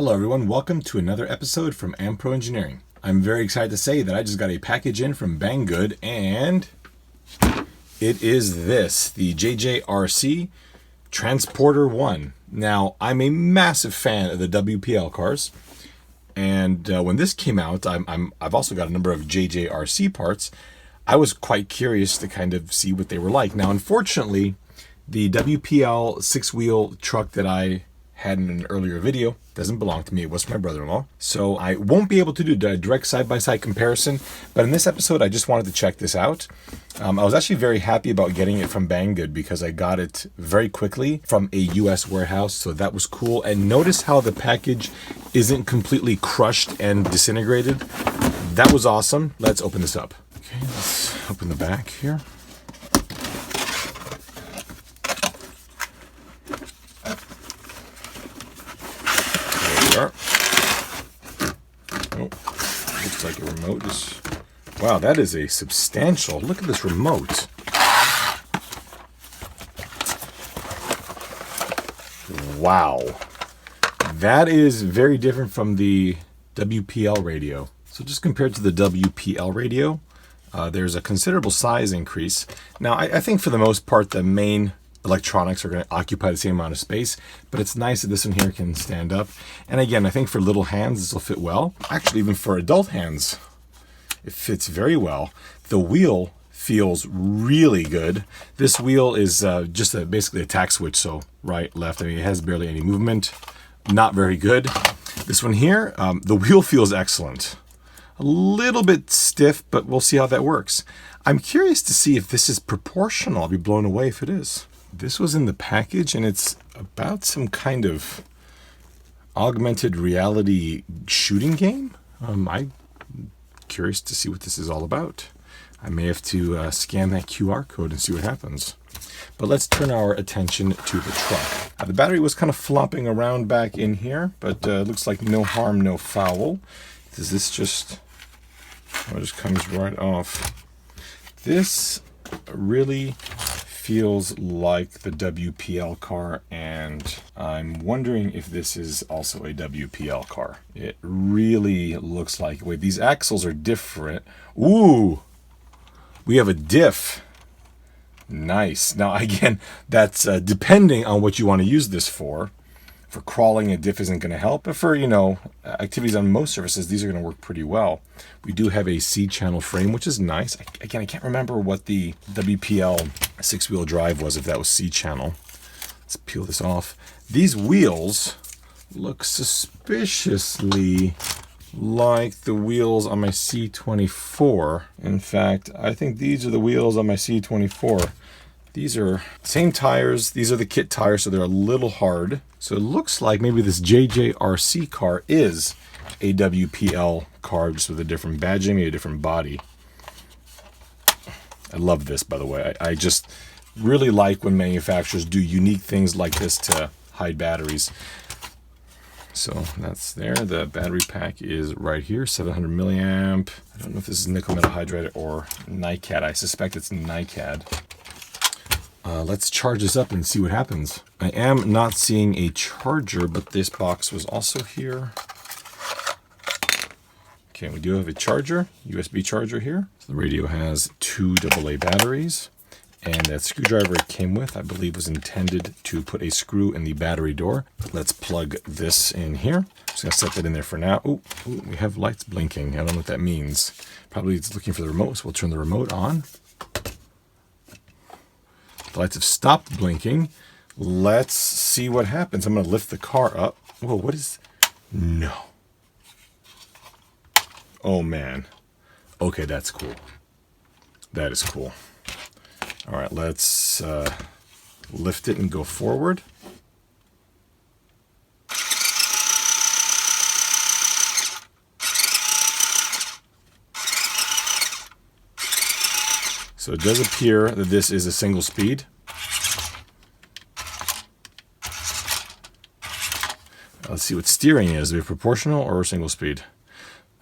Hello everyone, welcome to another episode from Ampro Engineering. I'm very excited to say that I just got a package in from Banggood and it is this, the JJRC Transporter 1. Now, I'm a massive fan of the WPL cars, and when this came out, I've also got a number of JJRC parts. I was quite curious to kind of see what they were like. Now, unfortunately, the WPL six-wheel truck that I had in an earlier video doesn't belong to me. It was my brother-in-law, so I won't be able to do a direct side-by-side comparison, but in this episode I just wanted to check this out. I was actually very happy about getting it from Banggood because I got it very quickly from a US warehouse, so that was cool. And notice how the package isn't completely crushed and disintegrated. That was awesome. Let's open this up. Okay, let's open the back here. Oh, looks like a remote is... Wow, that is a substantial... Look at this remote. Wow. That is very different from the WPL radio. So just compared to the WPL radio, there's a considerable size increase. Now, I think for the most part, the main electronics are going to occupy the same amount of space, but it's nice that this one here can stand up. And again, I think for little hands this will fit well. Actually, even for adult hands it fits very well. The wheel feels really good. This wheel is just basically a tack switch, so right, left. I mean, it has barely any movement. Not very good. This one here, the wheel feels excellent. A little bit stiff, but we'll see how that works. I'm curious to see if this is proportional. I'll be blown away if it is. This was in the package, and it's about some kind of augmented reality shooting game. I'm curious to see what this is all about. I may have to scan that QR code and see what happens. But let's turn our attention to the truck. The battery was kind of flopping around back in here, but looks like no harm, no foul. Does this just... Oh, it just comes right off. This really feels like the WPL car, and I'm wondering if this is also a WPL car. It really looks like... Wait, these axles are different. Ooh! We have a diff. Nice. Now, again, that's depending on what you want to use this for. For crawling, a diff isn't going to help, but for, activities on most surfaces, these are going to work pretty well. We do have a C-channel frame, which is nice. Again, I can't remember what the WPL six-wheel drive was, if that was C-channel. Let's peel this off. These wheels look suspiciously like the wheels on my C24. In fact, I think these are the wheels on my C24. These are same tires. These are the kit tires, so they're a little hard. So it looks like maybe this JJRC car is a WPL car, just with a different badging, maybe a different body. I love this, by the way. I just really like when manufacturers do unique things like this to hide batteries. So that's there. The battery pack is right here, 700 milliamp. I don't know if this is nickel metal hydride or NiCad. I suspect it's NiCad. Let's charge this up and see what happens. I am not seeing a charger, but this box was also here. Okay, we do have a charger, USB charger here. So the radio has 2 AA batteries, and that screwdriver it came with, I believe, was intended to put a screw in the battery door. Let's plug this in here. Just gonna set that in there for now. Ooh, we have lights blinking. I don't know what that means. Probably it's looking for the remote, so we'll turn the remote on. The lights have stopped blinking. Let's see what happens. I'm going to lift the car up. Whoa, what is... No. Oh, man. Okay, that's cool. That is cool. All right, let's lift it and go forward. So it does appear that this is a single speed. Let's see what steering is. Is it proportional or single speed?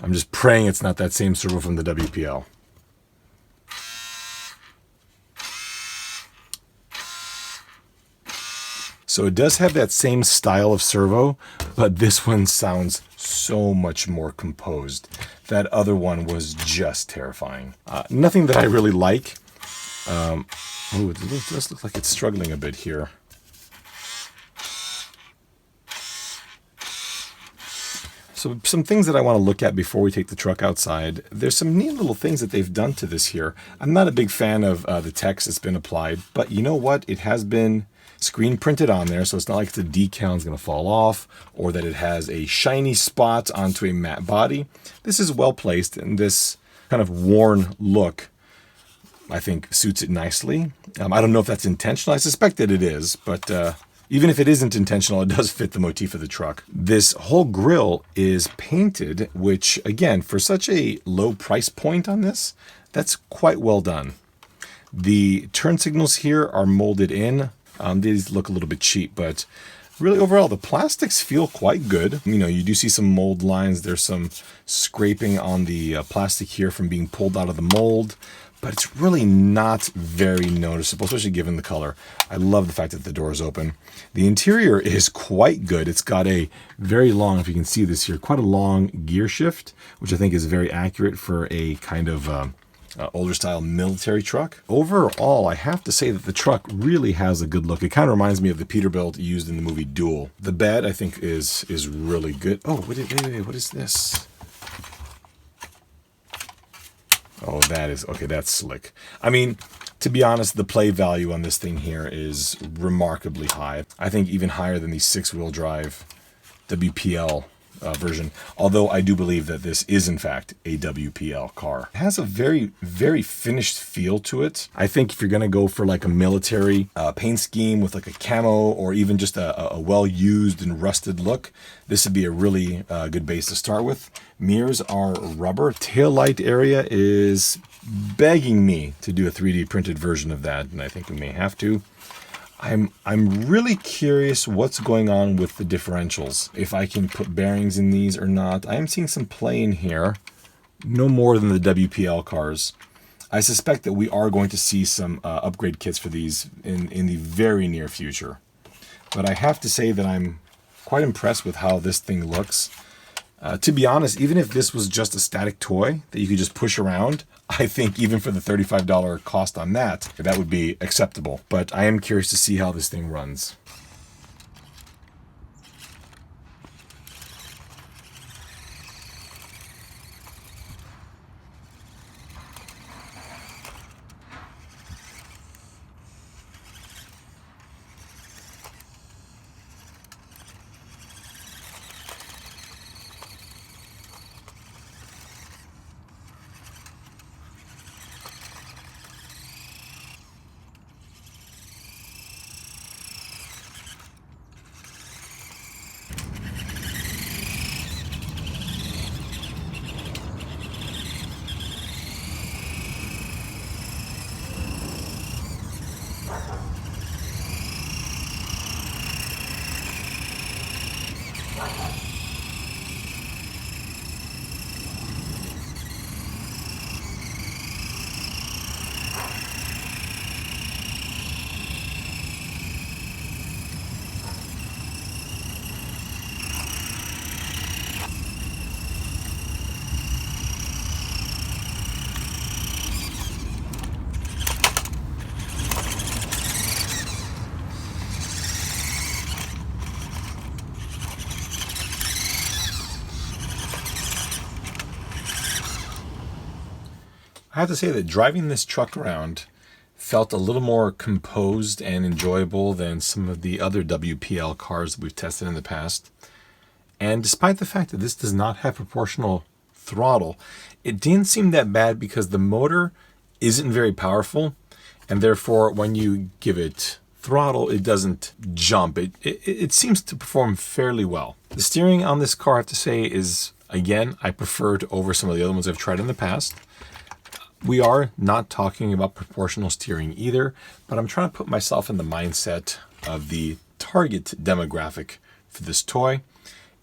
I'm just praying it's not that same servo from the WPL. So it does have that same style of servo, but this one sounds so much more composed. That other one was just terrifying. Nothing that I really like. Oh, it does look like it's struggling a bit here. So some things that I want to look at before we take the truck outside. There's some neat little things that they've done to this here. I'm not a big fan of the text that's been applied, but you know what? It has been screen printed on there, so it's not like the decal is going to fall off or that it has a shiny spot onto a matte body. This is well placed, and this kind of worn look, I think, suits it nicely. I don't know if that's intentional. I suspect that it is, but even if it isn't intentional, it does fit the motif of the truck. This whole grille is painted, which, again, for such a low price point on this, that's quite well done. The turn signals here are molded in. These look a little bit cheap, but really overall, the plastics feel quite good. You know, you do see some mold lines. There's some scraping on the plastic here from being pulled out of the mold, but it's really not very noticeable, especially given the color. I love the fact that the door is open. The interior is quite good. It's got a very long, if you can see this here, quite a long gear shift, which I think is very accurate for a kind of older style military truck. Overall, I have to say that the truck really has a good look. It kind of reminds me of the Peterbilt used in the movie Duel. The bed, I think, is really good. Oh, wait, what is this? Oh, that is, okay, that's slick. I mean, to be honest, the play value on this thing here is remarkably high. I think even higher than the 6-wheel drive WPL version, although I do believe that this is in fact a WPL car. It has a very, very finished feel to it. I think if you're going to go for like a military paint scheme with like a camo or even just a well-used and rusted look, this would be a really good base to start with. Mirrors are rubber. Taillight area is begging me to do a 3D printed version of that, and I think we may have to. I'm really curious what's going on with the differentials, if I can put bearings in these or not. I am seeing some play in here, no more than the WPL cars. I suspect that we are going to see some upgrade kits for these in the very near future. But I have to say that I'm quite impressed with how this thing looks. To be honest, even if this was just a static toy that you could just push around, I think even for the $35 cost on that, that would be acceptable. But I am curious to see how this thing runs. I have to say that driving this truck around felt a little more composed and enjoyable than some of the other WPL cars that we've tested in the past. And despite the fact that this does not have proportional throttle, it didn't seem that bad because the motor isn't very powerful, and therefore when you give it throttle, it doesn't jump. It seems to perform fairly well. The steering on this car, I have to say, is, again, I preferred over some of the other ones I've tried in the past. We are not talking about proportional steering either, but I'm trying to put myself in the mindset of the target demographic for this toy.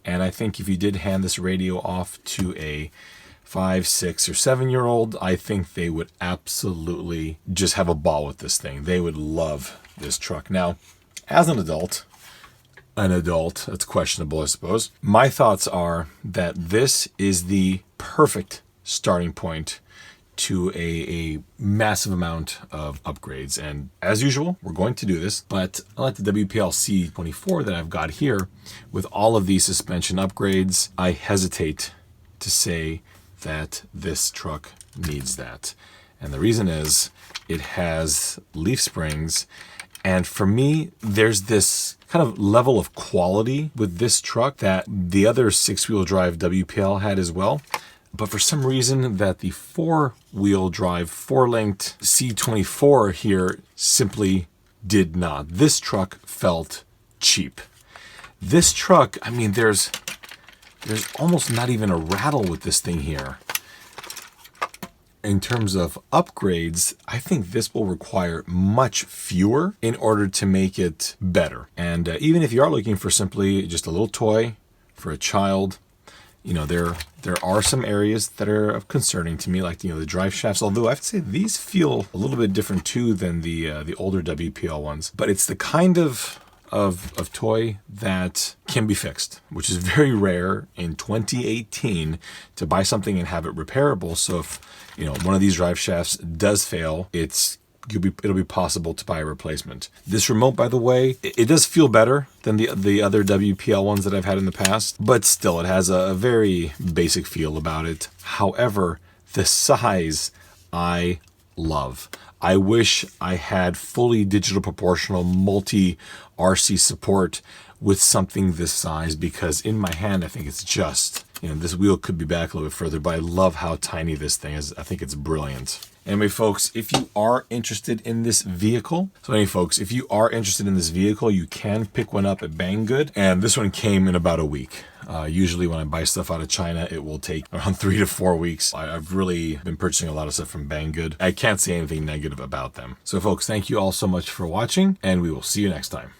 And I think if you did hand this radio off to a 5, 6, or 7-year-old, I think they would absolutely just have a ball with this thing. They would love this truck. Now, as an adult, an adult. That's questionable, I suppose. My thoughts are that this is the perfect starting point to a massive amount of upgrades. And as usual, we're going to do this, but unlike the WPL C24 that I've got here, with all of these suspension upgrades, I hesitate to say that this truck needs that. And the reason is it has leaf springs. And for me, there's this kind of level of quality with this truck that the other 6-wheel drive WPL had as well. But for some reason that the 4-wheel drive 4-linked C24 here simply did not. This truck felt cheap. This truck, I mean, there's almost not even a rattle with this thing here. In terms of upgrades, I think this will require much fewer in order to make it better. And even if you are looking for simply just a little toy for a child, you know, there are some areas that are concerning to me, like, you know, the drive shafts, although I have to say these feel a little bit different too than the older WPL ones. But it's the kind of toy that can be fixed, which is very rare in 2018 to buy something and have it repairable. So if, you know, one of these drive shafts does fail, it'll be possible to buy a replacement. This remote, by the way, it does feel better than the other WPL ones that I've had in the past, but still it has a very basic feel about it. However, the size I love. I wish I had fully digital proportional multi-RC support with something this size, because in my hand, I think it's just, you know, this wheel could be back a little bit further, but I love how tiny this thing is. I think it's brilliant. Anyway, folks, if you are interested in this vehicle, you can pick one up at Banggood, and this one came in about a week. Usually when I buy stuff out of China, it will take around 3 to 4 weeks. I've really been purchasing a lot of stuff from Banggood. I can't say anything negative about them. So folks, thank you all so much for watching, and we will see you next time.